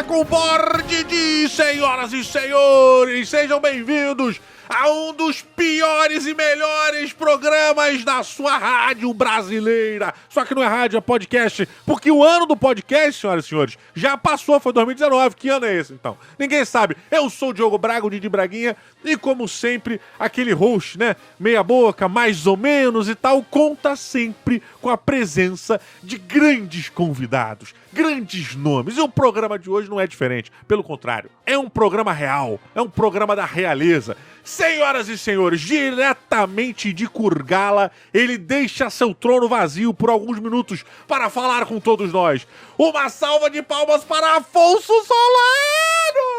com o Borde, senhoras e senhores, sejam bem-vindos a um dos piores e melhores programas da sua rádio brasileira. Só que não é rádio, é podcast, porque o ano do podcast, senhoras e senhores, já passou, foi 2019. Que ano é esse, então? Ninguém sabe. Eu sou o Diogo Braga, o Didi Braguinha, e como sempre, aquele host, né, meia boca, mais ou menos e tal, conta sempre com a presença de grandes convidados, grandes nomes. E o programa de hoje não é diferente, pelo contrário, é um programa real, é um programa da realeza. Senhoras e senhores, diretamente de Kurgala, ele deixa seu trono vazio por alguns minutos para falar com todos nós. Uma salva de palmas para Afonso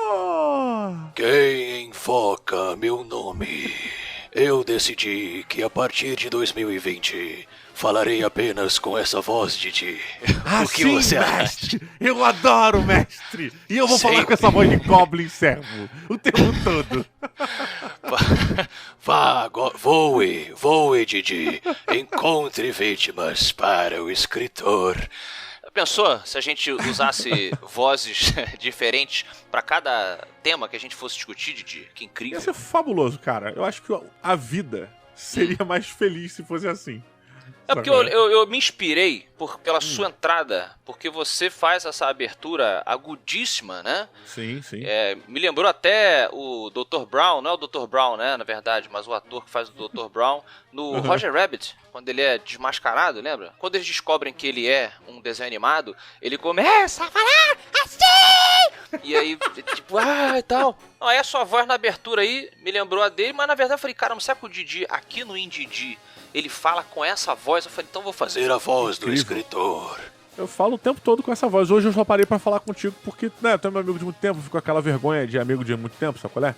Solano! Quem invoca meu nome? Eu decidi que a partir de 2020 falarei apenas com essa voz, Didi. O que você mestre! Acha? Eu adoro, mestre! E eu vou falar com essa voz de Goblin Servo o tempo todo. Voe, Didi. Encontre vítimas para o escritor. Pensou se a gente usasse vozes diferentes para cada tema que a gente fosse discutir, Didi? Que incrível. Ia ser fabuloso, cara. Eu acho que a vida seria mais feliz se fosse assim. É porque eu me inspirei pela sua entrada, porque você faz essa abertura agudíssima, né? Sim, sim. Me lembrou até o Dr. Brown, não é o Dr. Brown, né, na verdade, mas o ator que faz o Dr. Brown, no Roger Rabbit, quando ele é desmascarado, lembra? Quando eles descobrem que ele é um desenho animado, ele começa a falar assim! E aí, tipo, e tal. Aí a sua voz na abertura aí me lembrou a dele, mas na verdade eu falei, caramba, será que o Didi, aqui no Indidi, ele fala com essa voz? Eu falei, então vou fazer a voz do escritor. Eu falo o tempo todo com essa voz. Hoje eu só parei pra falar contigo porque, né, tu é meu amigo de muito tempo, fico com aquela vergonha de amigo de muito tempo, sabe qual é?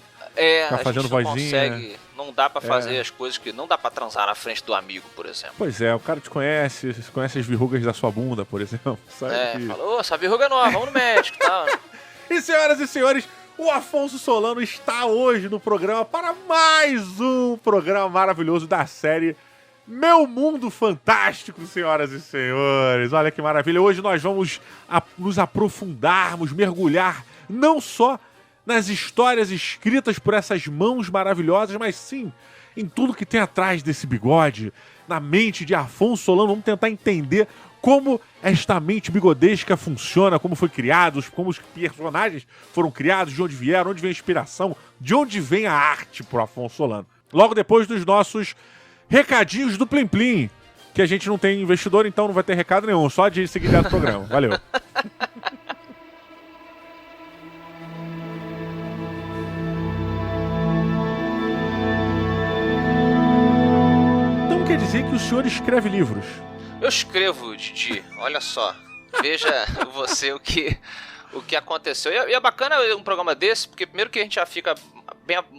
Ficar fazendo a gente não vozinha. Consegue, não dá pra fazer as coisas que... Não dá pra transar na frente do amigo, por exemplo. Pois é, o cara te conhece, você conhece as verrugas da sua bunda, por exemplo. Sabe falou, essa verruga é nova, vamos no médico e tal. E senhoras e senhores, o Afonso Solano está hoje no programa para mais um programa maravilhoso da série Meu Mundo Fantástico, senhoras e senhores. Olha que maravilha. Hoje nós vamos nos aprofundarmos, mergulhar não só nas histórias escritas por essas mãos maravilhosas, mas sim em tudo que tem atrás desse bigode, na mente de Afonso Solano. Vamos tentar entender como esta mente bigodesca funciona, como foi criado, como os personagens foram criados, de onde vieram, onde vem a inspiração, de onde vem a arte pro Afonso Solano. Logo depois dos nossos recadinhos do Plim Plim, que a gente não tem investidor, então não vai ter recado nenhum, só de seguir do programa. Valeu. Então quer dizer que o senhor escreve livros? Eu escrevo, Didi, olha só. Veja você o que aconteceu. E é bacana um programa desse, porque primeiro que a gente já fica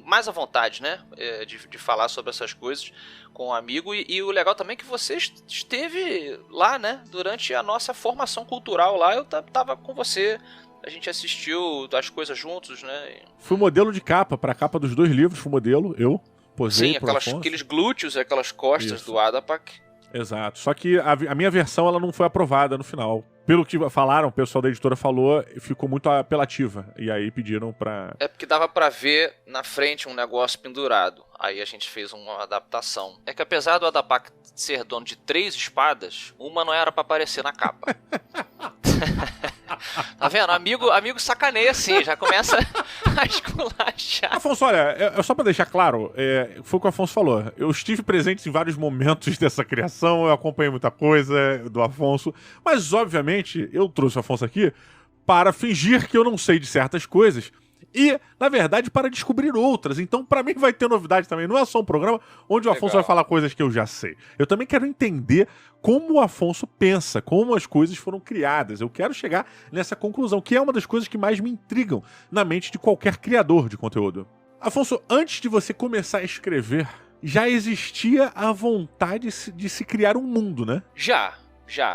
mais à vontade, né, de falar sobre essas coisas com um amigo, e o legal também é que você esteve lá, né, durante a nossa formação cultural lá, eu tava com você, a gente assistiu as coisas juntos, né. Fui modelo de capa, pra capa dos 2 livros, fui modelo, eu posei. Sim, aqueles glúteos, aquelas costas. Isso. Do Adapak. Exato, só que a minha versão ela não foi aprovada no final. Pelo que falaram, o pessoal da editora falou, ficou muito apelativa. E aí pediram pra... É porque dava pra ver na frente um negócio pendurado. Aí a gente fez uma adaptação. É que apesar do Adapak ser dono de 3 espadas, uma não era pra aparecer na capa. Tá vendo? Amigo sacaneia assim, já começa a esculachar. Afonso, olha, só pra deixar claro, foi o que o Afonso falou. Eu estive presente em vários momentos dessa criação, eu acompanhei muita coisa do Afonso, mas obviamente eu trouxe o Afonso aqui para fingir que eu não sei de certas coisas e, na verdade, para descobrir outras. Então, pra mim vai ter novidade também. Não é só um programa onde o Afonso vai falar coisas que eu já sei. Eu também quero entender como o Afonso pensa, como as coisas foram criadas. Eu quero chegar nessa conclusão, que é uma das coisas que mais me intrigam na mente de qualquer criador de conteúdo. Afonso, antes de você começar a escrever, já existia a vontade de se criar um mundo, né? Já.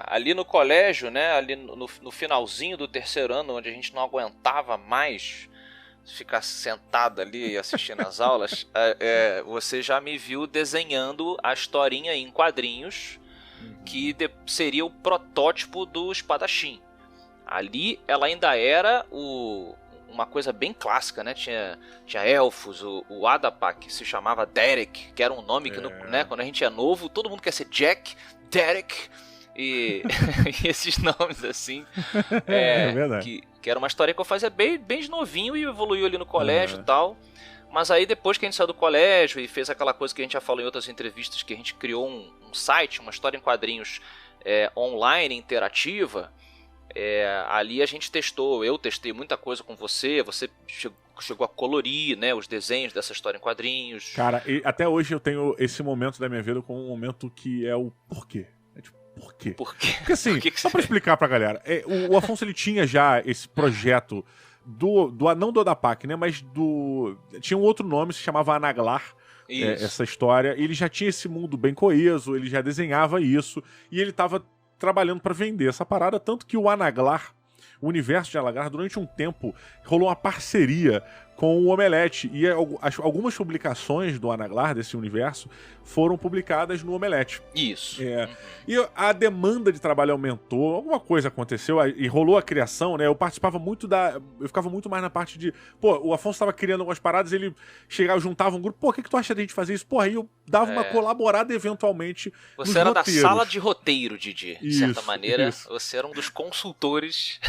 Ali no colégio, né, ali no finalzinho do 3º ano, onde a gente não aguentava mais ficar sentado ali assistindo as aulas, você já me viu desenhando a historinha em quadrinhos que seria o protótipo do espadachim. Ali ela ainda era uma coisa bem clássica, né? Tinha elfos, o Adapak se chamava Derek, que era um nome que, né, quando a gente é novo, todo mundo quer ser Jack, Derek, e esses nomes assim. É verdade. Que era uma história que eu fazia bem de novinho e evoluiu ali no colégio e tal. Mas aí depois que a gente saiu do colégio e fez aquela coisa que a gente já falou em outras entrevistas, que a gente criou um site, uma história em quadrinhos online, interativa, ali a gente testou, eu testei muita coisa com você chegou a colorir, né, os desenhos dessa história em quadrinhos. Cara, até hoje eu tenho esse momento da minha vida como um momento que é o porquê. Por quê? Porque assim, só pra explicar pra galera, o Afonso ele tinha já esse projeto não do Adapak, né, mas tinha um outro nome, se chamava Anaglar, essa história, ele já tinha esse mundo bem coeso, ele já desenhava isso, e ele tava trabalhando pra vender essa parada, tanto que o Anaglar, o universo de Anaglar, durante um tempo, rolou uma parceria com o Omelete, e algumas publicações do Anaglar, desse universo, foram publicadas no Omelete. Isso. E a demanda de trabalho aumentou, alguma coisa aconteceu, e rolou a criação, né? Eu participava muito eu ficava muito mais na parte de... Pô, o Afonso tava criando algumas paradas, ele chegava, juntava um grupo, pô, o que tu acha da gente fazer isso? Porra, aí eu dava uma colaborada eventualmente nos Você era roteiros. da sala de roteiro, Didi. De certa maneira, isso. você era um dos consultores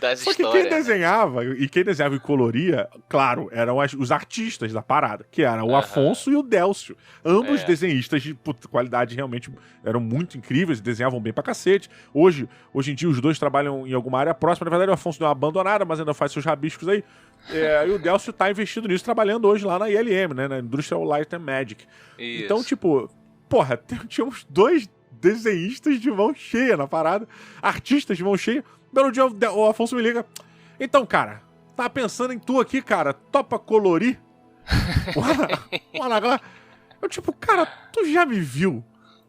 das Só histórias. que quem desenhava, e coloria, claro, eram os artistas da parada, que eram o Afonso e o Délcio. Ambos desenhistas de qualidade realmente eram muito incríveis, desenhavam bem pra cacete. Hoje em dia os dois trabalham em alguma área próxima. Na verdade o Afonso deu uma abandonada, mas ainda faz seus rabiscos aí. E o Délcio tá investido nisso, trabalhando hoje lá na ILM, né, na Industrial Light and Magic. Isso. Então, tipo, porra, tínhamos dois desenhistas de mão cheia na parada, artistas de mão cheia. Belo dia o Afonso me liga. Então, cara, tava pensando em tu aqui, cara. Topa colorir? Eu tipo, cara, tu já me viu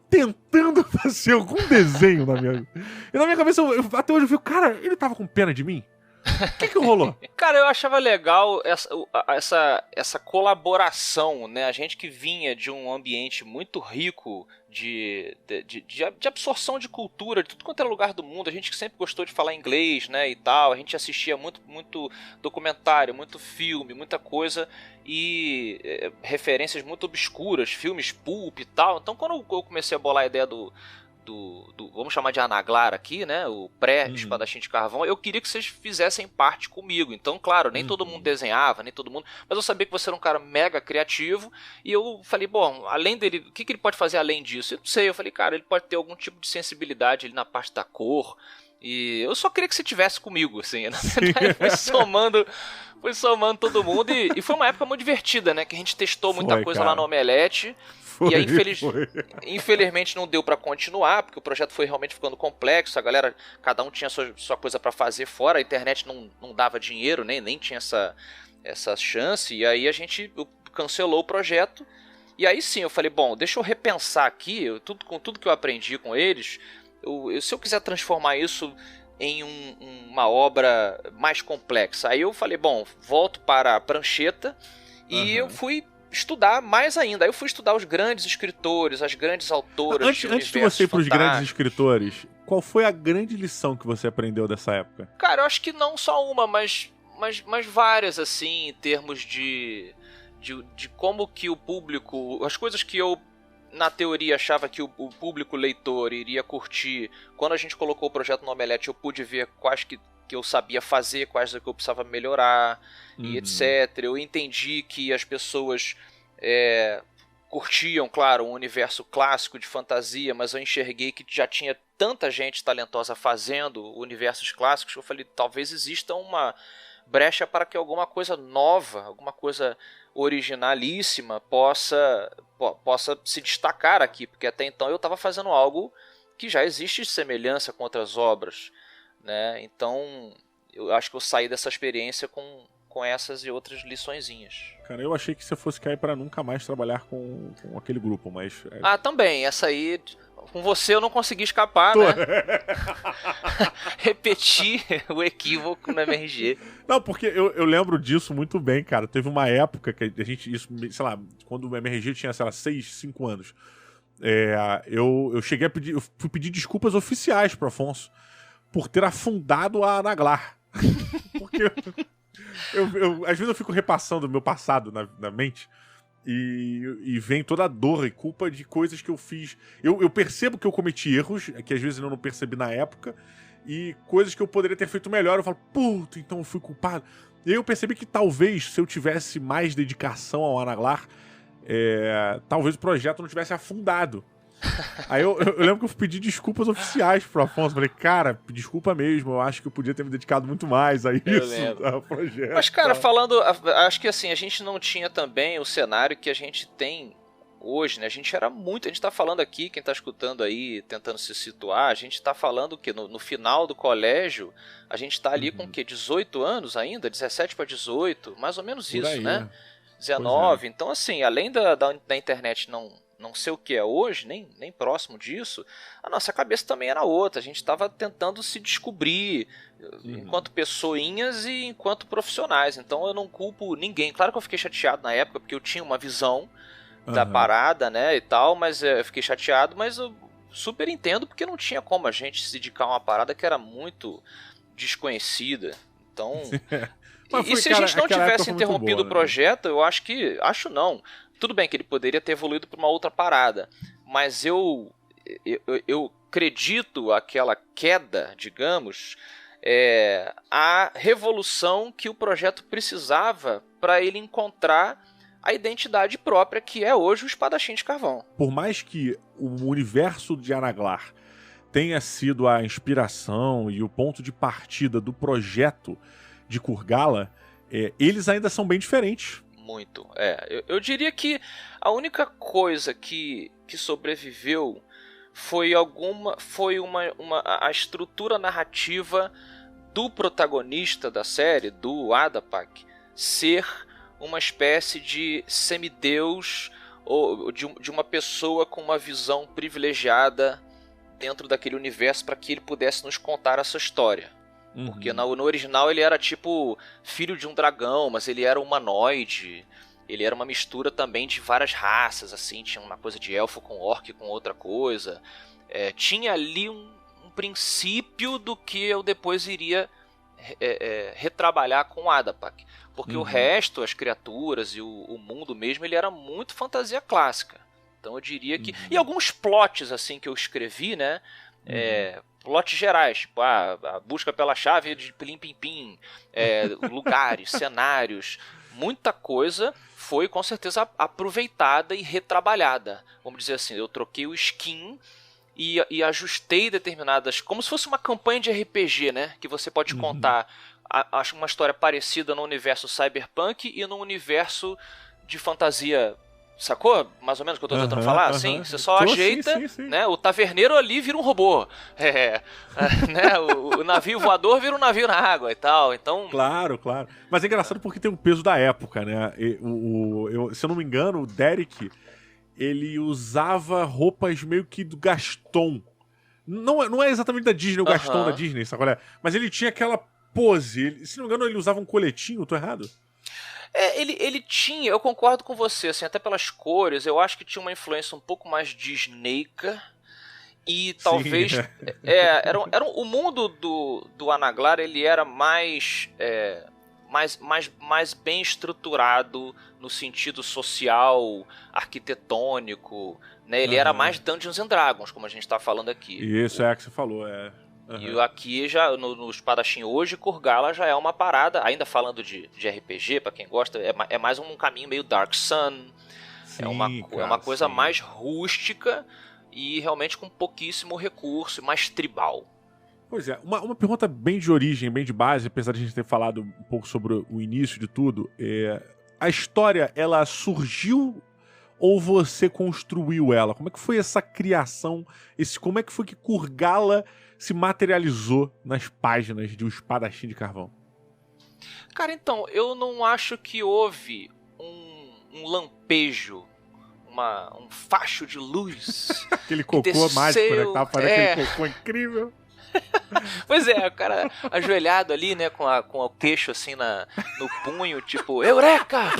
tentando fazer algum desenho na minha... E na minha cabeça, até hoje eu fico, cara, ele tava com pena de mim? O que rolou? Cara, eu achava legal essa colaboração, né? A gente que vinha de um ambiente muito rico de absorção de cultura, de tudo quanto é lugar do mundo. A gente que sempre gostou de falar inglês, né, e tal. A gente assistia muito documentário, muito filme, muita coisa e referências muito obscuras, filmes pulp e tal. Então quando eu comecei a bolar a ideia do vamos chamar de Anaglar aqui, né? O pré-espadachim de carvão. Eu queria que vocês fizessem parte comigo. Então, claro, nem todo mundo desenhava, nem todo mundo... Mas eu sabia que você era um cara mega criativo. E eu falei, bom, além dele... O que ele pode fazer além disso? Eu não sei. Eu falei, cara, ele pode ter algum tipo de sensibilidade ali na parte da cor. E eu só queria que você tivesse comigo, assim. Na verdade, foi somando todo mundo. E foi uma época muito divertida, né? Que a gente testou muita coisa lá no Omelete. E aí, infelizmente, não deu pra continuar, porque o projeto foi realmente ficando complexo. A galera, cada um tinha sua coisa pra fazer fora. A internet não dava dinheiro, nem tinha essa chance. E aí a gente cancelou o projeto. E aí sim, eu falei, bom, deixa eu repensar aqui, com tudo que eu aprendi com eles. Se eu quiser transformar isso em uma obra mais complexa. Aí eu falei, bom, volto para a prancheta. E eu fui estudar mais ainda. Aí eu fui estudar os grandes escritores, as grandes autoras. Antes de você ir para os grandes escritores, qual foi a grande lição que você aprendeu dessa época? Cara, eu acho que não só uma, mas várias, assim, em termos de como que o público... As coisas que eu, na teoria, achava que o público leitor iria curtir. Quando a gente colocou o projeto no Omelete, eu pude ver quais que eu sabia fazer, quais que eu precisava melhorar, e etc. Eu entendi que as pessoas curtiam, claro, um universo clássico de fantasia, mas eu enxerguei que já tinha tanta gente talentosa fazendo universos clássicos, que eu falei, talvez exista uma brecha para que alguma coisa nova, alguma coisa originalíssima possa se destacar aqui, porque até então eu estava fazendo algo que já existe de semelhança com outras obras, né? Então eu acho que eu saí dessa experiência com essas e outras liçõezinhas. Cara, eu achei que você fosse cair pra nunca mais trabalhar com aquele grupo, mas... Também, essa aí... Com você eu não consegui escapar, né? Repetir o equívoco no MRG. Não, porque eu lembro disso muito bem, cara. Teve uma época que a gente... Isso, sei lá, quando o MRG tinha, sei lá, 6, 5 anos. Eu cheguei a pedir... Eu fui pedir desculpas oficiais pro Afonso. por ter afundado a Anaglar. Porque às vezes eu fico repassando o meu passado na mente e vem toda a dor e culpa de coisas que eu fiz. Eu percebo que eu cometi erros, que às vezes eu não percebi na época, e coisas que eu poderia ter feito melhor. Eu falo, puta, então eu fui culpado. E aí eu percebi que talvez, se eu tivesse mais dedicação ao Anaglar, talvez o projeto não tivesse afundado. Aí eu lembro que eu pedi desculpas oficiais pro Afonso. Falei, cara, desculpa mesmo, eu acho que eu podia ter me dedicado muito mais a isso, ao projeto. Mas, cara, falando, acho que assim, a gente não tinha também o cenário que a gente tem hoje, né? A gente tá falando aqui, quem tá escutando aí, tentando se situar, a gente tá falando que no final do colégio, a gente tá ali com o quê? 18 anos ainda? 17 para 18? Mais ou menos isso, né? 19. Então, assim, além da internet não ser o que é hoje, nem próximo disso, a nossa cabeça também era outra. A gente estava tentando se descobrir enquanto pessoinhas e enquanto profissionais. Então eu não culpo ninguém. Claro que eu fiquei chateado na época, porque eu tinha uma visão da parada, né, e tal, mas eu fiquei chateado, mas eu super entendo, porque não tinha como a gente se dedicar a uma parada que era muito desconhecida. Então... E se a gente não tivesse interrompido o projeto, eu acho não. Tudo bem que ele poderia ter evoluído para uma outra parada, mas eu acredito aquela queda, digamos, a revolução que o projeto precisava para ele encontrar a identidade própria que é hoje o Espadachim de Carvão. Por mais que o universo de Anaglar tenha sido a inspiração e o ponto de partida do projeto de Kurgala, eles ainda são bem diferentes. Muito. Eu diria que a única coisa que sobreviveu foi a estrutura narrativa do protagonista da série, do Adapak, ser uma espécie de semideus ou de uma pessoa com uma visão privilegiada dentro daquele universo para que ele pudesse nos contar essa história. Porque no original ele era tipo filho de um dragão, mas ele era humanoide. Ele era uma mistura também de várias raças, assim. Tinha uma coisa de elfo com orc com outra coisa. Tinha ali um princípio do que eu depois iria retrabalhar com Adapak. Porque o resto, as criaturas e o mundo mesmo, ele era muito fantasia clássica. Então eu diria que... E alguns plots assim que eu escrevi, né? Plots gerais, tipo a busca pela chave de Plim Pim Pim, lugares, cenários, muita coisa foi com certeza aproveitada e retrabalhada. Vamos dizer assim, eu troquei o skin e ajustei determinadas, como se fosse uma campanha de RPG, né? Que você pode contar uma história parecida no universo cyberpunk e no universo de fantasia. Sacou? Mais ou menos o que eu tô tentando falar? Assim, você só ajeita, sim. Né? O taverneiro ali vira um robô. Né? O navio voador vira um navio na água e tal. Então... Claro. Mas é engraçado porque tem o peso da época, né? Se eu não me engano, o Derek, ele usava roupas meio que do Gaston. Não é exatamente da Disney, o Gaston da Disney, sabe qual é? Mas ele tinha aquela pose. Se não me engano, ele usava um coletinho, tô errado? Ele tinha, eu concordo com você, assim, até pelas cores, eu acho que tinha uma influência um pouco mais disneyca e talvez o mundo do Anaglar, ele era mais bem estruturado no sentido social, arquitetônico, né? Ele era mais Dungeons and Dragons, como a gente tá falando aqui. Isso é o que você falou, E aqui, já no Espadachim hoje, Kurgala já é uma parada, ainda falando de RPG, pra quem gosta, é mais um caminho meio Dark Sun. Sim, é uma coisa mais rústica e realmente com pouquíssimo recurso, mais tribal. Pois é, uma pergunta bem de origem, bem de base, apesar de a gente ter falado um pouco sobre o início de tudo. A história, ela surgiu ou você construiu ela? Como é que foi essa criação? Como é que foi que Kurgala se materializou nas páginas de O Espadachim de Carvão? Cara, então, eu não acho que houve um lampejo, um facho de luz. Aquele cocô mágico, né? Que tava fazendo aquele cocô incrível. Pois é, o cara ajoelhado ali, né, com o queixo assim no punho, tipo, Eureka!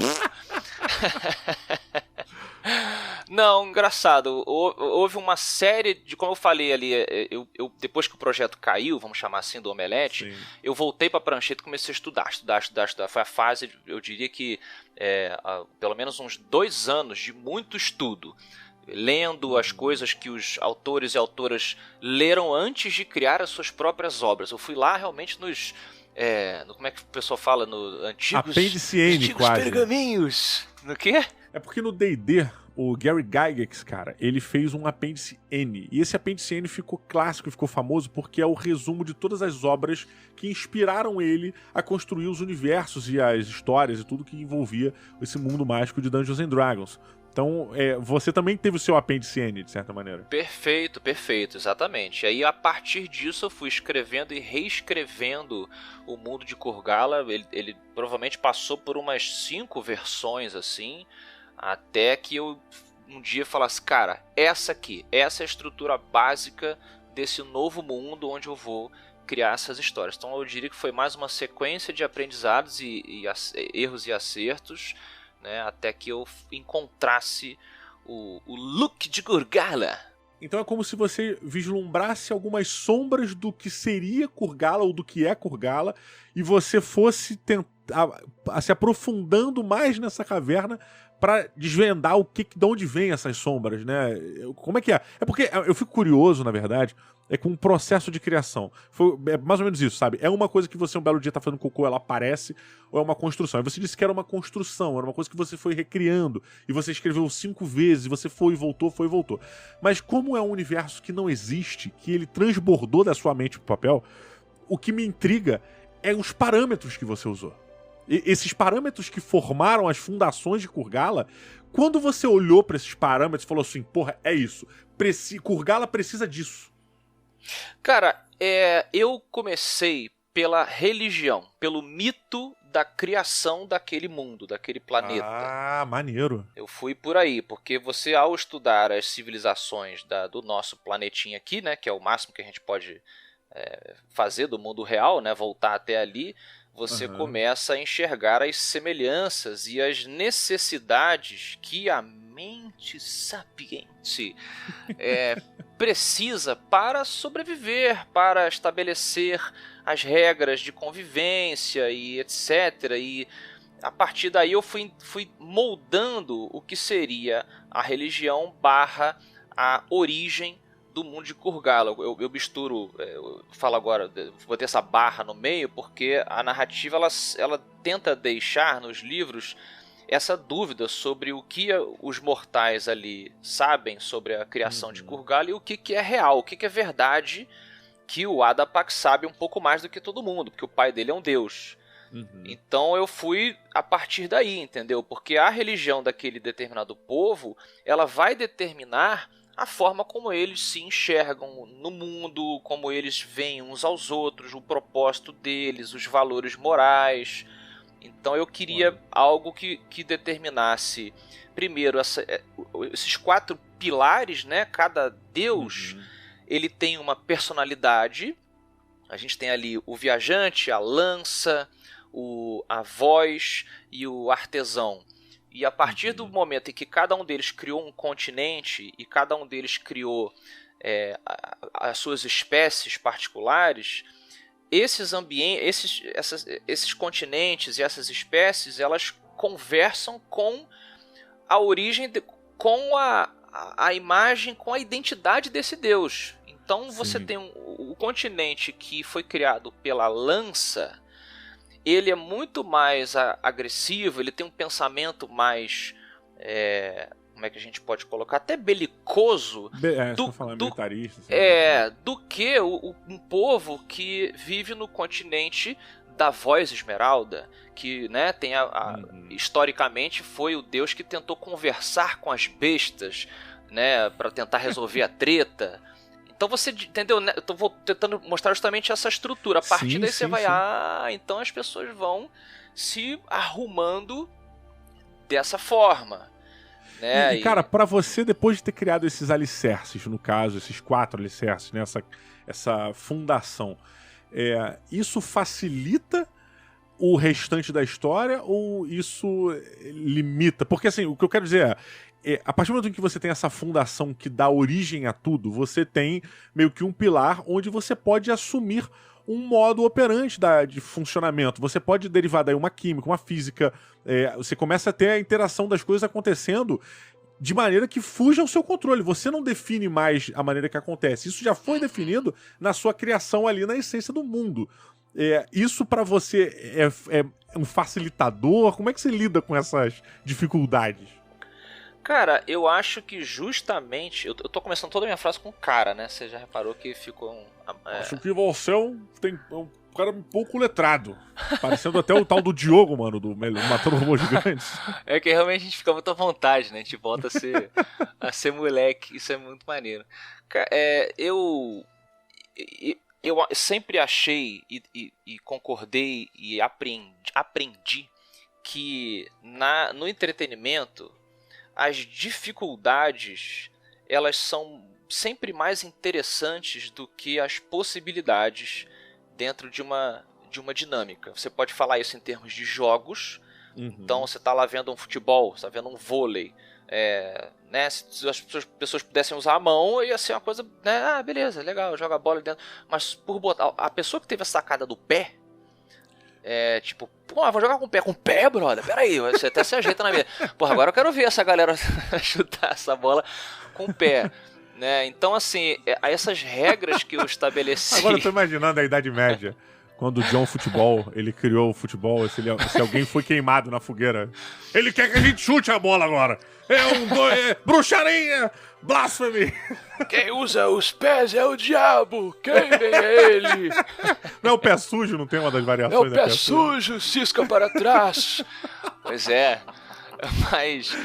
Não, engraçado. Houve uma série de, como eu falei ali, eu depois que o projeto caiu, vamos chamar assim, do Omelete, Sim. eu voltei pra prancheta e comecei a estudar. Foi a fase, eu diria que pelo menos uns 2 anos de muito estudo. Lendo as coisas que os autores e autoras leram antes de criar as suas próprias obras. Eu fui lá realmente como é que o pessoal fala? No antigos quase. pergaminhos. No quê? É porque no D&D, o Gary Gygax, cara, ele fez um apêndice N. E esse apêndice N ficou clássico e ficou famoso porque é o resumo de todas as obras que inspiraram ele a construir os universos e as histórias e tudo que envolvia esse mundo mágico de Dungeons and Dragons. Então, você também teve o seu apêndice N, de certa maneira. Perfeito, exatamente. E aí, a partir disso, eu fui escrevendo e reescrevendo o mundo de Kurgala. Ele provavelmente passou por umas 5 versões, assim, até que eu um dia falasse, cara, essa é a estrutura básica desse novo mundo onde eu vou criar essas histórias. Então, eu diria que foi mais uma sequência de aprendizados e erros e acertos, né, até que eu encontrasse o look de Kurgala. Então é como se você vislumbrasse algumas sombras do que seria Kurgala ou do que é Kurgala e você fosse se aprofundando mais nessa caverna para desvendar de onde vêm essas sombras, né? Como é que é? É porque eu fico curioso, na verdade, com um processo de criação. É mais ou menos isso, sabe? É uma coisa que você um belo dia tá fazendo cocô, ela aparece, ou é uma construção? E você disse que era uma construção, era uma coisa que você foi recriando, e você escreveu 5 vezes, e você foi e voltou. Mas como é um universo que não existe, que ele transbordou da sua mente pro papel, o que me intriga é os parâmetros que você usou. Esses parâmetros que formaram as fundações de Kurgala, quando você olhou para esses parâmetros e falou assim, porra, é isso, Kurgala precisa disso. Cara, eu comecei pela religião, pelo mito da criação daquele mundo, daquele planeta. Ah, maneiro. Eu fui por aí, porque você, ao estudar as civilizações do nosso planetinha aqui, né, que é o máximo que a gente pode fazer do mundo real, né, voltar até ali, você começa a enxergar as semelhanças e as necessidades que a mente sapiente precisa para sobreviver, para estabelecer as regras de convivência e etc. E a partir daí eu fui moldando o que seria a religião / a origem do mundo de Kurgala. Eu misturo, eu falo agora, vou ter essa barra no meio, porque a narrativa ela tenta deixar nos livros essa dúvida sobre o que os mortais ali sabem sobre a criação de Kurgala e o que é real, o que é verdade, que o Adapak sabe um pouco mais do que todo mundo, porque o pai dele é um deus. Então eu fui a partir daí, entendeu? Porque a religião daquele determinado povo, ela vai determinar a forma como eles se enxergam no mundo, como eles veem uns aos outros, o propósito deles, os valores morais. Então eu queria algo que determinasse, primeiro, esses 4 pilares, né? Cada deus, ele tem uma personalidade. A gente tem ali o viajante, a lança, a voz e o artesão. E a partir do momento em que cada um deles criou um continente e cada um deles criou as suas espécies particulares, esses ambientes, esses continentes e essas espécies, elas conversam com a origem, com a imagem, com a identidade desse deus. Então você tem o continente que foi criado pela lança. Ele é muito mais agressivo, ele tem um pensamento mais, como é que a gente pode colocar, até belicoso, militarista, do que um povo que vive no continente da Voz Esmeralda, que, né, tem historicamente foi o deus que tentou conversar com as bestas, né, para tentar resolver a treta. Então você, entendeu? Eu vou tentando mostrar justamente essa estrutura. A partir daí você vai, então as pessoas vão se arrumando dessa forma. Né? E cara, pra você, depois de ter criado esses alicerces, no caso, esses 4 alicerces, né? essa fundação, isso facilita o restante da história ou isso limita? Porque assim, o que eu quero dizer a partir do momento em que você tem essa fundação que dá origem a tudo, você tem meio que um pilar onde você pode assumir um modo operante de funcionamento. Você pode derivar daí uma química, uma física, você começa a ter a interação das coisas acontecendo de maneira que fuja ao seu controle. Você não define mais a maneira que acontece. Isso já foi definido na sua criação ali, na essência do mundo. Isso pra você é um facilitador? Como é que você lida com essas dificuldades? Cara, eu acho que justamente... Eu tô começando toda a minha frase com cara, né? Você já reparou que ficou Acho que você é um cara um pouco letrado. Parecendo até o tal do Diogo, mano, do Matando Robôs Gigantes. É que realmente a gente fica muito à vontade, né? A gente volta a ser moleque. Isso é muito maneiro. Eu sempre achei e concordei e aprendi que no entretenimento as dificuldades elas são sempre mais interessantes do que as possibilidades dentro de uma dinâmica. Você pode falar isso em termos de jogos. Então você está lá vendo um futebol, você está vendo um vôlei. Né, se as pessoas pudessem usar a mão, ia ser uma coisa, né? Beleza, legal, joga a bola dentro. Mas por botar a pessoa que teve a sacada do pé, tipo, pô, vou jogar com o pé. Com o pé, brother? Pera aí, você até se ajeita na mesa. Porra, agora eu quero ver essa galera chutar essa bola com o pé. Né? Então, assim, essas regras que eu estabeleci... Agora eu tô imaginando a Idade Média, quando o John Futebol, ele criou o futebol, se alguém foi queimado na fogueira. Ele quer que a gente chute a bola agora. Bruxaria, blasphemy. Quem usa os pés é o diabo, queimem ele. Não é o pé sujo, não tem uma das variações? É o pé sujo, cisca para trás. Pois é, mas...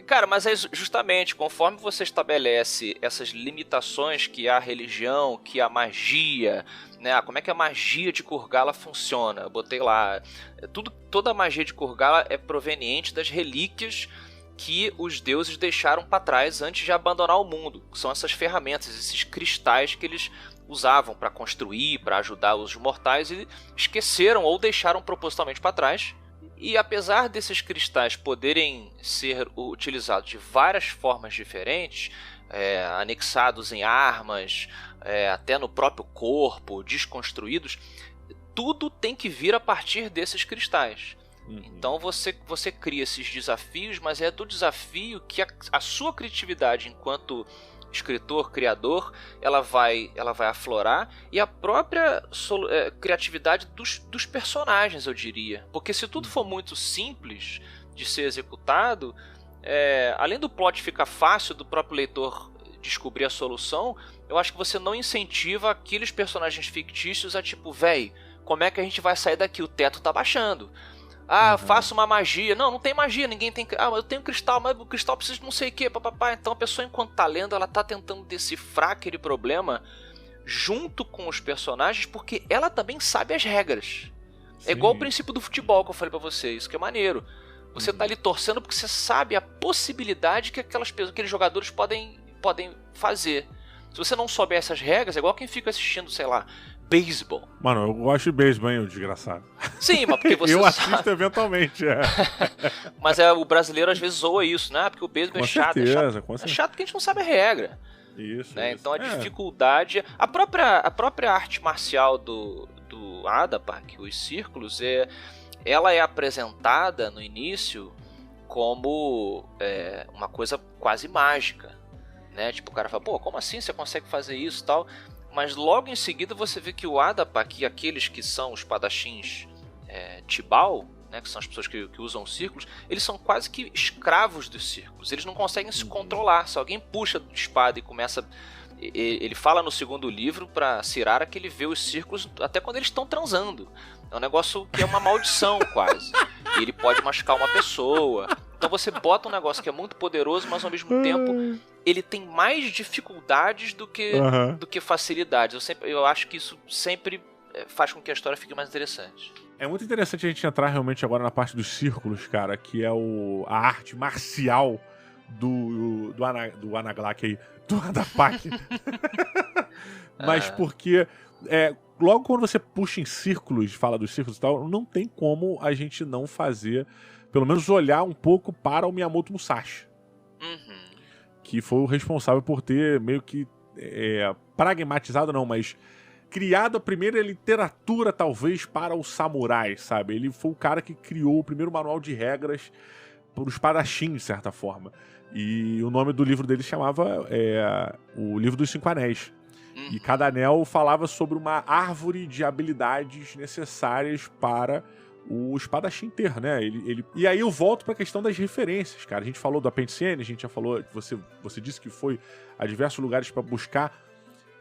Cara, mas é justamente conforme você estabelece essas limitações que a religião, que a magia, né? Como é que a magia de Kurgala funciona? Eu botei lá, toda a magia de Kurgala é proveniente das relíquias que os deuses deixaram para trás antes de abandonar o mundo. São essas ferramentas, esses cristais que eles usavam para construir, para ajudar os mortais e esqueceram ou deixaram propositalmente para trás. E apesar desses cristais poderem ser utilizados de várias formas diferentes, anexados em armas, até no próprio corpo, desconstruídos, tudo tem que vir a partir desses cristais. Então você cria esses desafios, mas é do desafio que a sua criatividade enquanto escritor, criador, ela vai aflorar, e a própria criatividade dos personagens, eu diria. Porque se tudo for muito simples de ser executado, além do plot ficar fácil do próprio leitor descobrir a solução, eu acho que você não incentiva aqueles personagens fictícios a tipo, véi, como é que a gente vai sair daqui? O teto tá baixando. Faço uma magia. Não tem magia, ninguém tem... mas eu tenho cristal, mas o cristal precisa de não sei o que, papapá. Então a pessoa, enquanto tá lendo, ela tá tentando decifrar aquele problema junto com os personagens, porque ela também sabe as regras. Sim. É igual o princípio do futebol que eu falei pra vocês, que é maneiro. Você tá ali torcendo porque você sabe a possibilidade que aqueles jogadores podem fazer. Se você não souber essas regras, é igual quem fica assistindo, sei lá, beisebol. Mano, eu gosto de beisebol, hein, o desgraçado. Sim, mas porque você eu assisto eventualmente, Mas o brasileiro às vezes zoa isso, né? Porque o beisebol é chato. É chato porque a gente não sabe a regra. Isso, né? Isso. Então a dificuldade... A própria arte marcial do Adapar, os círculos, ela é apresentada no início como uma coisa quase mágica. Né? Tipo, o cara fala, pô, como assim você consegue fazer isso e tal? Mas logo em seguida você vê que o Adapa, que aqueles que são os espadachins Tibal, né, que são as pessoas que usam círculos, eles são quase que escravos dos círculos. Eles não conseguem se controlar. Se alguém puxa de espada e começa... Ele fala no segundo livro pra Cirara que ele vê os círculos até quando eles estão transando. É um negócio que é uma maldição quase. E ele pode machucar uma pessoa. Então você bota um negócio que é muito poderoso, mas ao mesmo tempo ele tem mais dificuldades do que facilidades. Eu acho que isso sempre faz com que a história fique mais interessante. É muito interessante a gente entrar realmente agora na parte dos círculos, cara, que é a arte marcial do Anaglak aí, do Adapak. Mas porque logo quando você puxa em círculos, fala dos círculos e tal, não tem como a gente não fazer, pelo menos olhar um pouco para o Miyamoto Musashi. que foi o responsável por ter meio que pragmatizado, não, mas criado a primeira literatura, talvez, para o samurai, sabe? Ele foi o cara que criou o primeiro manual de regras para o espadachim, de certa forma. E o nome do livro dele chamava O Livro dos Cinco Anéis. E cada anel falava sobre uma árvore de habilidades necessárias para o espadachim ter, né? E aí eu volto pra questão das referências, cara. A gente falou do Apêndice N, a gente já falou, você disse que foi a diversos lugares pra buscar.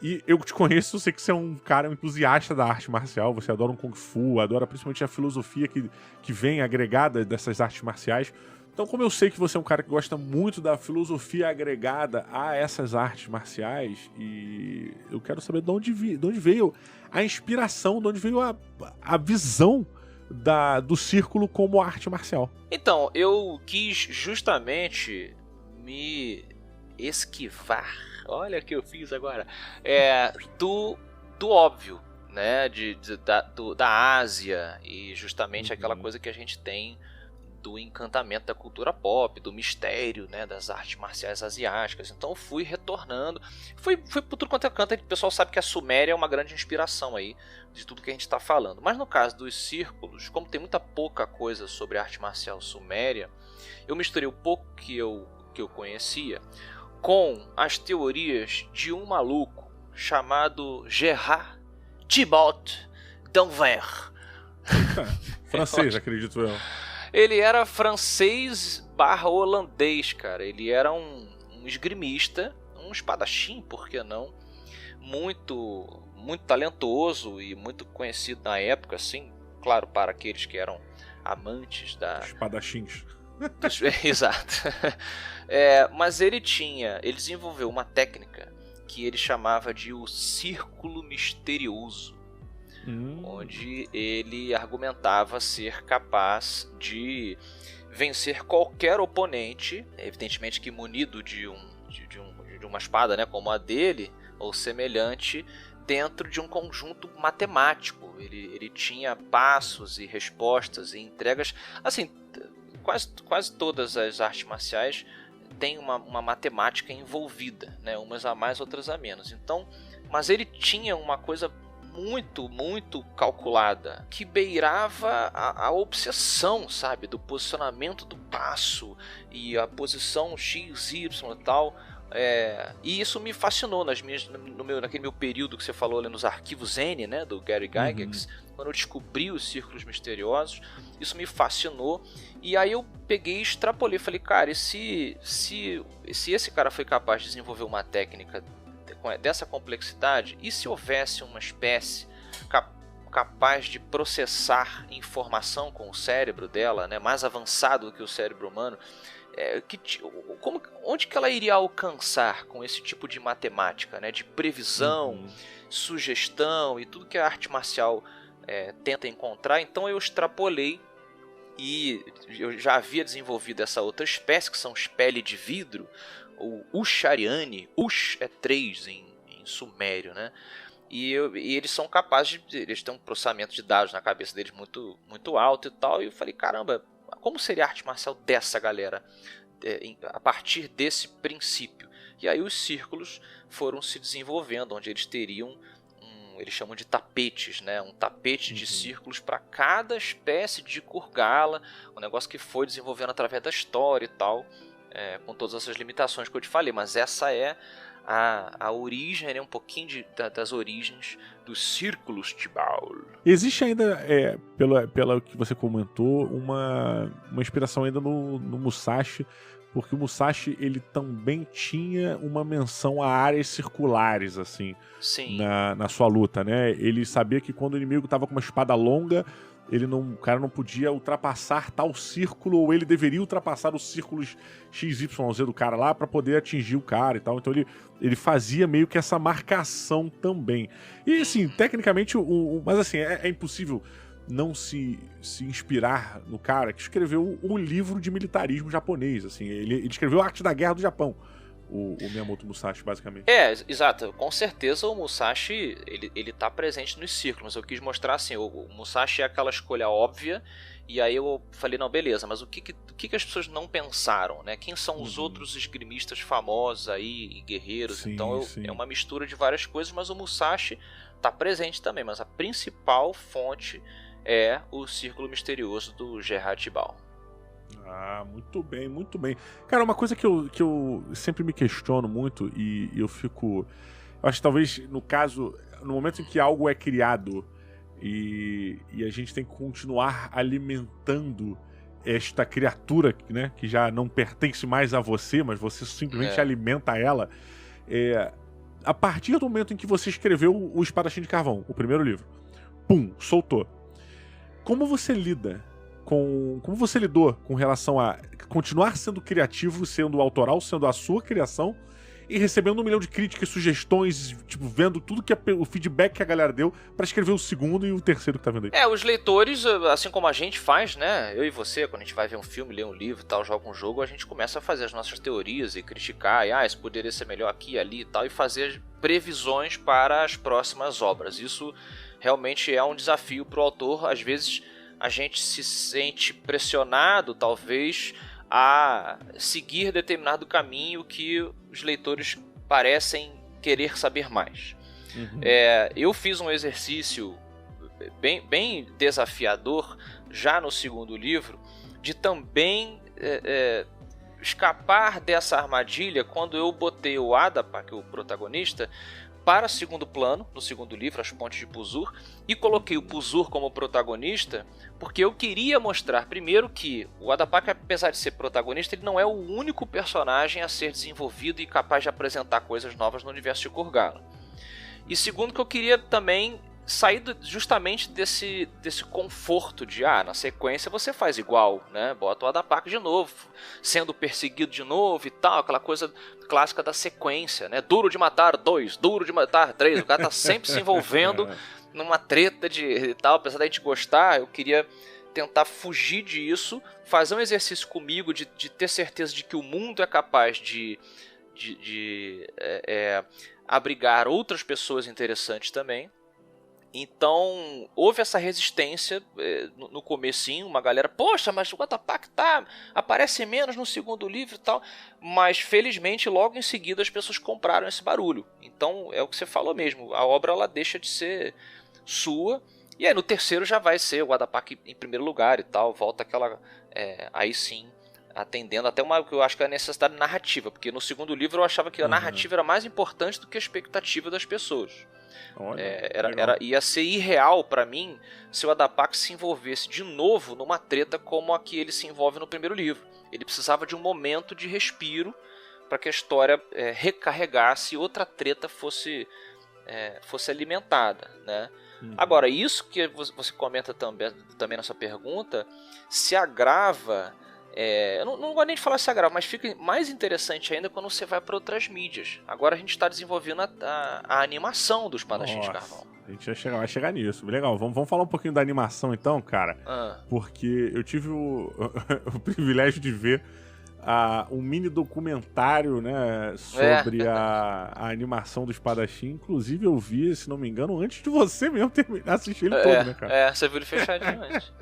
E eu te conheço, eu sei que você é um cara um entusiasta da arte marcial, você adora um Kung Fu, adora principalmente a filosofia que vem agregada dessas artes marciais. Então, como eu sei que você é um cara que gosta muito da filosofia agregada a essas artes marciais, e eu quero saber de onde veio a inspiração, de onde veio a visão do círculo como arte marcial. Então, eu quis justamente me esquivar, olha o que eu fiz agora, do óbvio, né, da Ásia, e justamente aquela coisa que a gente tem do encantamento da cultura pop, do mistério, né, das artes marciais asiáticas. Então fui retornando, fui por tudo quanto é canto. O pessoal sabe que a Suméria é uma grande inspiração aí de tudo que a gente está falando. Mas no caso dos círculos, como tem muita pouca coisa sobre a arte marcial suméria, eu misturei o pouco que eu conhecia com as teorias de um maluco chamado Gerard Thibaut d'Anvers. Francês, acredito eu. Ele era francês/holandês, cara. Ele era um esgrimista, um espadachim, por que não? Muito, muito talentoso e muito conhecido na época, assim. Claro, para aqueles que eram amantes da... espadachins. Exato. Mas ele desenvolveu uma técnica que ele chamava de o círculo misterioso. Onde ele argumentava ser capaz de vencer qualquer oponente, evidentemente que munido de uma espada, né, como a dele, ou semelhante, dentro de um conjunto matemático. Ele tinha passos e respostas e entregas. Assim, quase todas as artes marciais têm uma matemática envolvida, né, umas a mais, outras a menos. Então, mas ele tinha uma coisa muito, muito calculada, que beirava a obsessão, sabe, do posicionamento do passo e a posição X, Y e tal. E isso me fascinou naquele meu período que você falou ali nos arquivos N, né, do Gary Gygax, quando eu descobri os círculos misteriosos. Isso me fascinou, e aí eu peguei e extrapolei, falei, cara, e se esse cara foi capaz de desenvolver uma técnica dessa complexidade, e se houvesse uma espécie capaz de processar informação com o cérebro dela, né, mais avançado do que o cérebro humano, onde que ela iria alcançar com esse tipo de matemática, né, de previsão, sugestão e tudo que a arte marcial tenta encontrar? Então eu extrapolei, e eu já havia desenvolvido essa outra espécie, que são os pele de vidro, o Ushariani. Ush é 3 em sumério, né? E eles são capazes eles têm um processamento de dados na cabeça deles muito, muito alto e tal. E eu falei, caramba, como seria a arte marcial dessa galera a partir desse princípio? E aí os círculos foram se desenvolvendo, onde eles teriam eles chamam de tapetes, né? Um tapete de círculos para cada espécie de kurgala, um negócio que foi desenvolvendo através da história e tal. Com todas essas limitações que eu te falei, mas essa é a origem, né, um pouquinho das origens dos círculos Tibau. Existe ainda, pelo que você comentou, uma inspiração ainda no Musashi, porque o Musashi ele também tinha uma menção a áreas circulares, assim, na sua luta, né? Ele sabia que quando o inimigo estava com uma espada longa, o cara não podia ultrapassar tal círculo, ou ele deveria ultrapassar os círculos XYZ do cara lá para poder atingir o cara e tal. Então ele fazia meio que essa marcação também. E assim, tecnicamente, mas assim, é impossível não se inspirar no cara que escreveu um livro de militarismo japonês. Assim, ele escreveu a Arte da Guerra do Japão. o Miyamoto Musashi, basicamente. Exato. Com certeza o Musashi, ele tá presente nos círculos, mas eu quis mostrar assim, o Musashi é aquela escolha óbvia, e aí eu falei, não, beleza, mas o que as pessoas não pensaram, né? Quem são os outros esgrimistas famosos aí, e guerreiros? Sim, então sim. é uma mistura de várias coisas, mas o Musashi tá presente também, mas a principal fonte é o Círculo Misterioso do Gerard Tibal. Ah, muito bem, muito bem. Cara, uma coisa que eu sempre me questiono muito e eu fico... Eu acho que talvez, no caso, no momento em que algo é criado e a gente tem que continuar alimentando esta criatura, né, que já não pertence mais a você, mas você simplesmente alimenta ela, a partir do momento em que você escreveu o Espadachim de Carvão, o primeiro livro, pum, soltou. Como você lidou com relação a continuar sendo criativo, sendo autoral, sendo a sua criação e recebendo 1 milhão de críticas, sugestões, tipo, vendo tudo que o feedback que a galera deu pra escrever o segundo e o terceiro que tá vendo aí? Os leitores, assim como a gente faz, né? Eu e você, quando a gente vai ver um filme, ler um livro e tal, joga um jogo, a gente começa a fazer as nossas teorias e criticar, isso poderia ser melhor aqui, ali e tal, e fazer previsões para as próximas obras. Isso realmente é um desafio pro autor. Às vezes a gente se sente pressionado, talvez, a seguir determinado caminho que os leitores parecem querer saber mais. Eu fiz um exercício bem desafiador já no segundo livro, de também escapar dessa armadilha quando eu botei o Adapa, o protagonista, para segundo plano, no segundo livro, As Pontes de Puzur, e coloquei o Puzur como protagonista, porque eu queria mostrar, primeiro, que o Adapa, apesar de ser protagonista, ele não é o único personagem a ser desenvolvido e capaz de apresentar coisas novas no universo de Kurgala. E segundo, que eu queria também sair justamente desse conforto de, na sequência você faz igual, né? Bota o Adapak de novo, sendo perseguido de novo e tal, aquela coisa clássica da sequência, né? Duro de matar 2, duro de matar 3, o cara tá sempre se envolvendo numa treta e tal, apesar da gente gostar, eu queria tentar fugir disso, fazer um exercício comigo de ter certeza de que o mundo é capaz de abrigar outras pessoas interessantes também. Então, houve essa resistência no comecinho, uma galera, poxa, mas o Adapak aparece menos no segundo livro e tal, mas felizmente logo em seguida as pessoas compraram esse barulho. Então, é o que você falou mesmo, a obra ela deixa de ser sua, e aí no terceiro já vai ser o Adapak em primeiro lugar e tal, volta aquela, aí sim, atendendo até uma que eu acho que é a necessidade narrativa, porque no segundo livro eu achava que a narrativa era mais importante do que a expectativa das pessoas. Ia ser irreal pra mim se o Adapak se envolvesse de novo numa treta como a que ele se envolve no primeiro livro. Ele precisava de um momento de respiro para que a história recarregasse e outra treta fosse alimentada, né? Agora, isso que você comenta também nessa pergunta se agrava. Eu não gosto nem de falar se agrava, mas fica mais interessante ainda quando você vai para outras mídias. Agora a gente está desenvolvendo a animação dos Espadachim de Carvão. A gente vai chegar nisso. Legal, vamos falar um pouquinho da animação então, cara. Porque eu tive o privilégio de ver um mini documentário, né, sobre a animação do Espadachim. Inclusive eu vi, se não me engano, antes de você mesmo assistir ele todo, né, cara? Você viu ele fechadinho antes.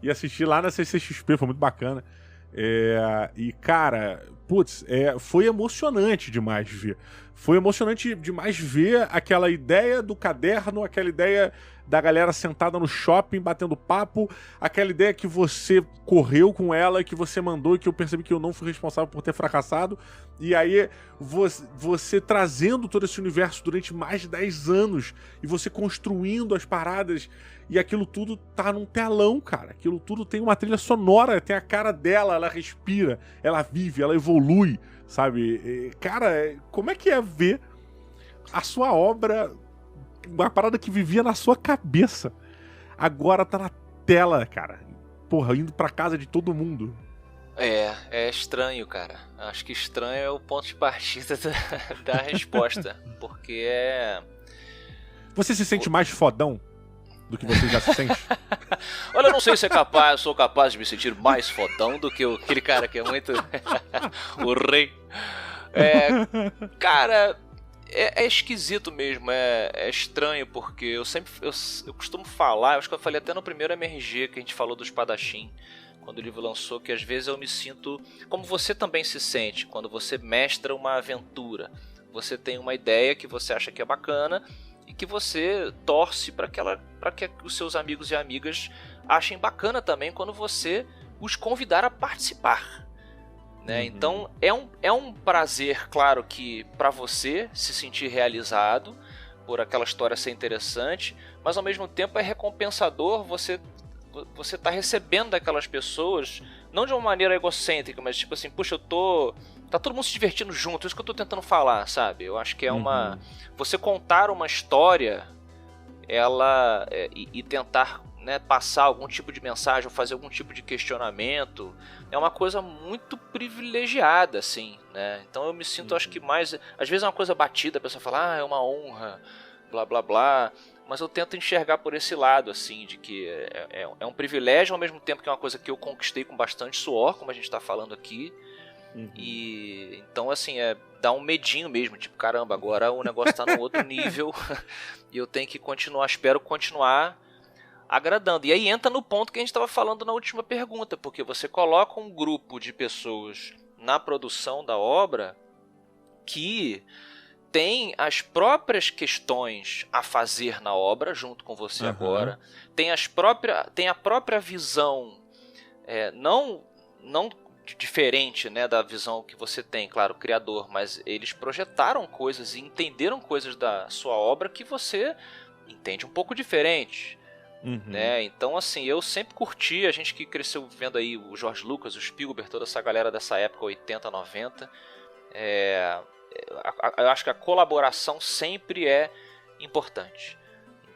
E assisti lá na CCXP, foi muito bacana. E, cara, foi emocionante demais ver. Foi emocionante demais ver aquela ideia do caderno, aquela ideia da galera sentada no shopping, batendo papo, aquela ideia que você correu com ela, que você mandou e que eu percebi que eu não fui responsável por ter fracassado. E aí, você trazendo todo esse universo durante mais de 10 anos e você construindo as paradas. E aquilo tudo tá num telão, cara. Aquilo tudo tem uma trilha sonora, tem a cara dela, ela respira, ela vive, ela evolui, sabe? Cara, como é que é ver a sua obra, uma parada que vivia na sua cabeça, agora tá na tela, cara? Porra, indo pra casa de todo mundo. É estranho, cara. Acho que estranho é o ponto de partida da resposta. Porque Você se sente mais fodão do que você já se sente? Olha, eu não sei se sou capaz de me sentir mais fodão do que aquele cara que é muito o rei. Cara, é esquisito mesmo, é estranho, porque eu costumo falar, eu acho que eu falei até no primeiro MRG que a gente falou do espadachim, quando o livro lançou, que às vezes eu me sinto como você também se sente quando você mestra uma aventura. Você tem uma ideia que você acha que é bacana e que você torce para que os seus amigos e amigas achem bacana também quando você os convidar a participar, né? Então é um prazer, claro, que para você se sentir realizado por aquela história ser interessante, mas ao mesmo tempo é recompensador você tá recebendo daquelas pessoas, não de uma maneira egocêntrica, mas tipo assim, puxa, tá todo mundo se divertindo junto, isso que eu tô tentando falar, sabe? Eu acho que é você contar uma história, e tentar, né, passar algum tipo de mensagem ou fazer algum tipo de questionamento, é uma coisa muito privilegiada, assim, né? Então eu me sinto, acho que mais, às vezes é uma coisa batida, a pessoa fala, é uma honra, blá blá blá, mas eu tento enxergar por esse lado, assim, de que é um privilégio, ao mesmo tempo que é uma coisa que eu conquistei com bastante suor, como a gente tá falando aqui. E então, assim, dá um medinho mesmo, tipo, caramba, agora o negócio tá num outro nível e eu tenho que espero continuar agradando. E aí entra no ponto que a gente estava falando na última pergunta, porque você coloca um grupo de pessoas na produção da obra que tem as próprias questões a fazer na obra junto com você agora, tem a própria visão, não diferente, né, da visão que você tem, claro, o criador, mas eles projetaram coisas e entenderam coisas da sua obra que você entende um pouco diferente. Né? Então, assim, eu sempre curti, a gente que cresceu vendo aí o George Lucas, o Spielberg, toda essa galera dessa época, 80, 90, eu acho que a colaboração sempre é importante.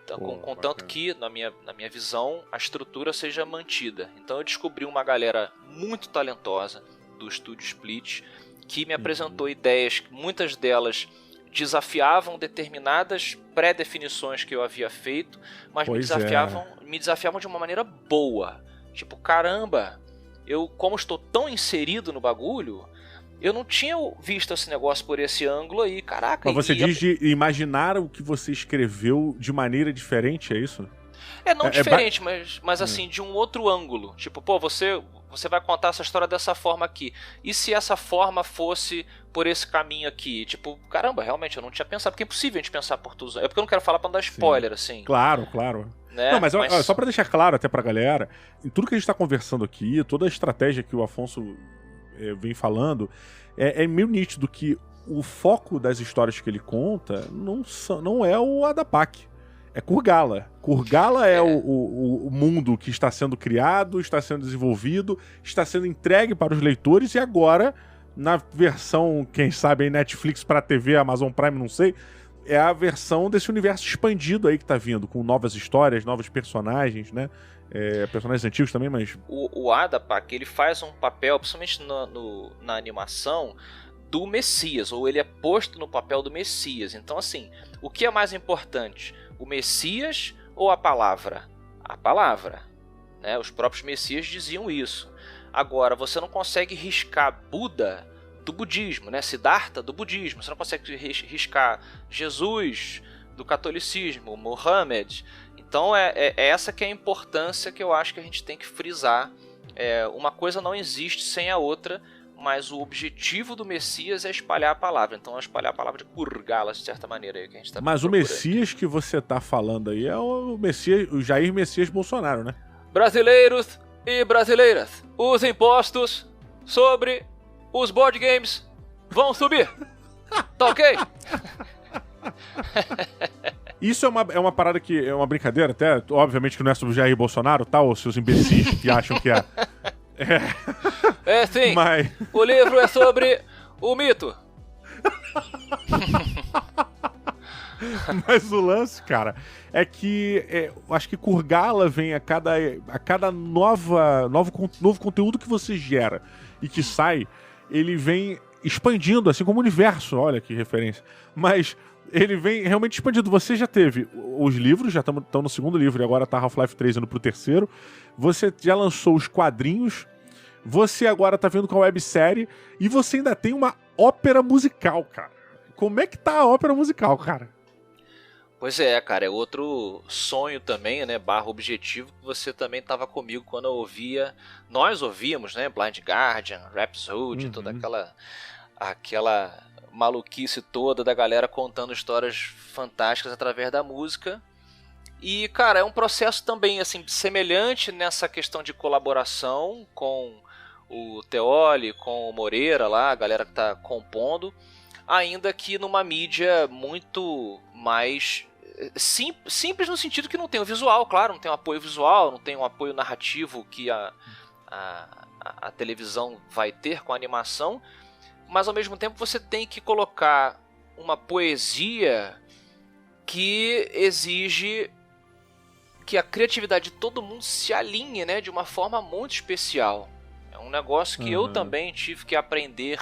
Então, contanto que, na minha visão, a estrutura seja mantida. Então eu descobri uma galera muito talentosa do Estúdio Split, que me apresentou ideias, muitas delas desafiavam determinadas pré-definições que eu havia feito, mas me desafiavam de uma maneira boa. Tipo, caramba, eu, como estou tão inserido no bagulho, eu não tinha visto esse negócio por esse ângulo aí, caraca. Mas você diz de imaginar o que você escreveu de maneira diferente, é isso? Não diferente, mas assim, de um outro ângulo. Tipo, pô, você vai contar essa história dessa forma aqui. E se essa forma fosse por esse caminho aqui? Tipo, caramba, realmente, eu não tinha pensado. Porque é impossível a gente pensar por tudo. É porque eu não quero falar pra não dar spoiler, assim. Claro. Né? Não, mas só pra deixar claro até pra galera, em tudo que a gente tá conversando aqui, toda a estratégia que o Afonso vem falando, é meio nítido que o foco das histórias que ele conta não é o Adapak, é Kurgala. Kurgala é o mundo que está sendo criado, está sendo desenvolvido, está sendo entregue para os leitores e agora, na versão, quem sabe, aí Netflix para TV, Amazon Prime, não sei, é a versão desse universo expandido aí que tá vindo, com novas histórias, novos personagens, né? Personagens antigos também, mas... O Adapak, ele faz um papel, principalmente na animação, do Messias, ou ele é posto no papel do Messias. Então, assim, o que é mais importante? O Messias ou a palavra? A palavra, né? Os próprios Messias diziam isso. Agora, você não consegue riscar Buda do budismo, né? Siddhartha do budismo. Você não consegue riscar Jesus do catolicismo, Muhammad. Então é essa que é a importância que eu acho que a gente tem que frisar. Uma coisa não existe sem a outra, mas o objetivo do Messias é espalhar a palavra. Então é espalhar a palavra de Kurgala, de certa maneira. Aí, que a gente tá mas o Messias que você tá falando aí é o Messias, o Jair Messias Bolsonaro, né? Brasileiros e brasileiras, os impostos sobre os board games vão subir. Tá ok? Isso é uma parada que é uma brincadeira, até, obviamente que não é sobre o Jair Bolsonaro, tá? Ou seus imbecis que acham que é. Sim. Mas... O livro é sobre o mito. Mas o lance, cara, é que acho que Kurgala vem a cada novo conteúdo que você gera e que sai, ele vem expandindo, assim como o universo, olha que referência. Mas ele vem realmente expandido. Você já teve os livros, já estão no segundo livro, e agora tá Half-Life 3 indo pro terceiro. Você já lançou os quadrinhos, você agora tá vindo com a websérie, e você ainda tem uma ópera musical, cara. Como é que tá a ópera musical, cara? Pois é, cara, é outro sonho também, né, / objetivo, que você também tava comigo quando eu ouvia, nós ouvíamos, né, Blind Guardian, Rhapsody, toda aquela maluquice toda da galera contando histórias fantásticas através da música. E, cara, é um processo também, assim, semelhante nessa questão de colaboração com o Teoli, com o Moreira lá, a galera que tá compondo, ainda que numa mídia muito mais simples no sentido que não tem o visual, claro, não tem um apoio visual, não tem um apoio narrativo que a televisão vai ter com a animação, mas ao mesmo tempo você tem que colocar uma poesia que exige que a criatividade de todo mundo se alinhe, né, de uma forma muito especial. É um negócio que eu também tive que aprender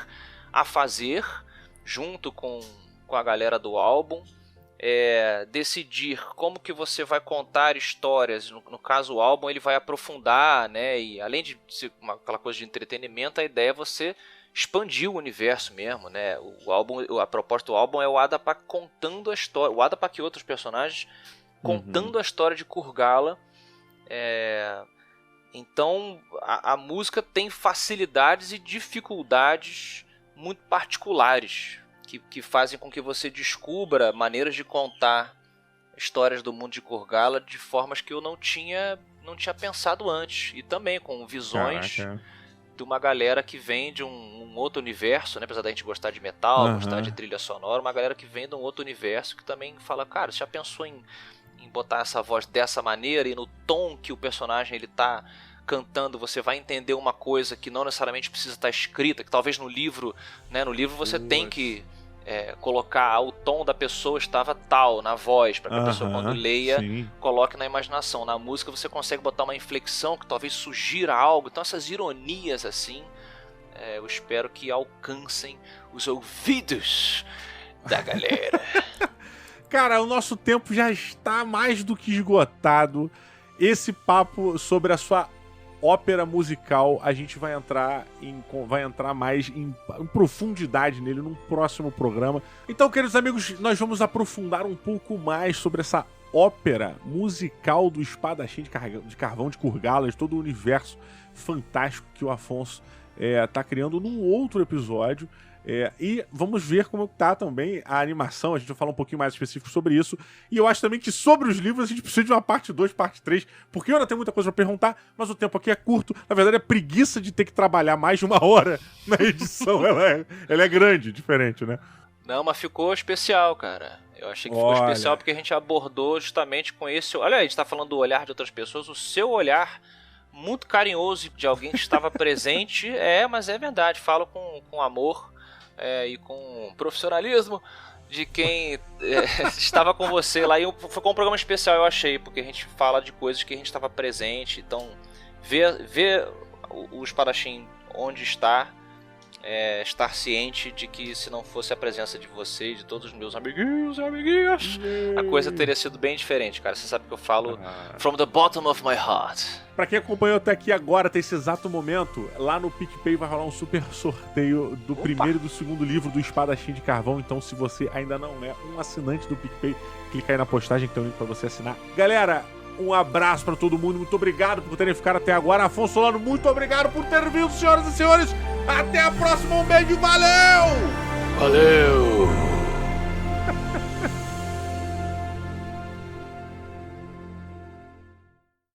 a fazer junto com a galera do álbum. Decidir como que você vai contar histórias. No caso, o álbum ele vai aprofundar, né? E além de ser aquela coisa de entretenimento, a ideia é você expandir o universo mesmo, né? O álbum, a proposta do álbum é o Adapak contando a história, o Adapak e outros personagens contando a história de Kurgala. Então a música tem facilidades e dificuldades muito particulares que fazem com que você descubra maneiras de contar histórias do mundo de Kurgala de formas que eu não tinha pensado antes. E também com visões de uma galera que vem de um outro universo, né? Apesar da gente gostar de metal, gostar de trilha sonora, uma galera que vem de um outro universo que também fala, cara, você já pensou em botar essa voz dessa maneira e no tom que o personagem ele tá cantando, você vai entender uma coisa que não necessariamente precisa estar escrita, que talvez no livro, né? No livro você tem que colocar o tom da pessoa estava tal na voz, para que a pessoa quando leia coloque na imaginação. Na música você consegue botar uma inflexão que talvez sugira algo. Então essas ironias assim, eu espero que alcancem os ouvidos da galera. Cara, o nosso tempo já está mais do que esgotado. Esse papo sobre a sua ópera musical, a gente vai entrar mais em profundidade nele num próximo programa. Então, queridos amigos, nós vamos aprofundar um pouco mais sobre essa ópera musical do Espadachim de Carvão de Kurgala, de todo o universo fantástico que o Afonso tá criando num outro episódio. E vamos ver como tá também a animação. A gente vai falar um pouquinho mais específico sobre isso. E eu acho também que sobre os livros a gente precisa de uma parte 2, parte 3, porque eu ainda tenho muita coisa pra perguntar, mas o tempo aqui é curto. Na verdade é preguiça de ter que trabalhar mais de 1 hora na edição. ela é grande, diferente, né? Não, mas ficou especial, cara. Eu achei que ficou especial porque a gente abordou justamente com esse... Olha, a gente tá falando do olhar de outras pessoas, o seu olhar muito carinhoso de alguém que estava presente, mas é verdade, falo com amor e com profissionalismo de quem estava com você lá. E foi um programa especial, eu achei, porque a gente fala de coisas que a gente estava presente. Então, ver o Espadachim onde está, estar ciente de que se não fosse a presença de você e de todos os meus amiguinhos e amiguinhas, a coisa teria sido bem diferente, cara. Você sabe que eu falo from the bottom of my heart. Pra quem acompanhou até aqui agora, até esse exato momento, lá no PicPay vai rolar um super sorteio do primeiro e do segundo livro do Espadachim de Carvão. Então, se você ainda não é um assinante do PicPay, clica aí na postagem que tem um link pra você assinar. Galera, um abraço pra todo mundo. Muito obrigado por terem ficado até agora. Afonso Solano, muito obrigado por ter vindo, senhoras e senhores. Até a próxima. Um beijo. Valeu! Valeu!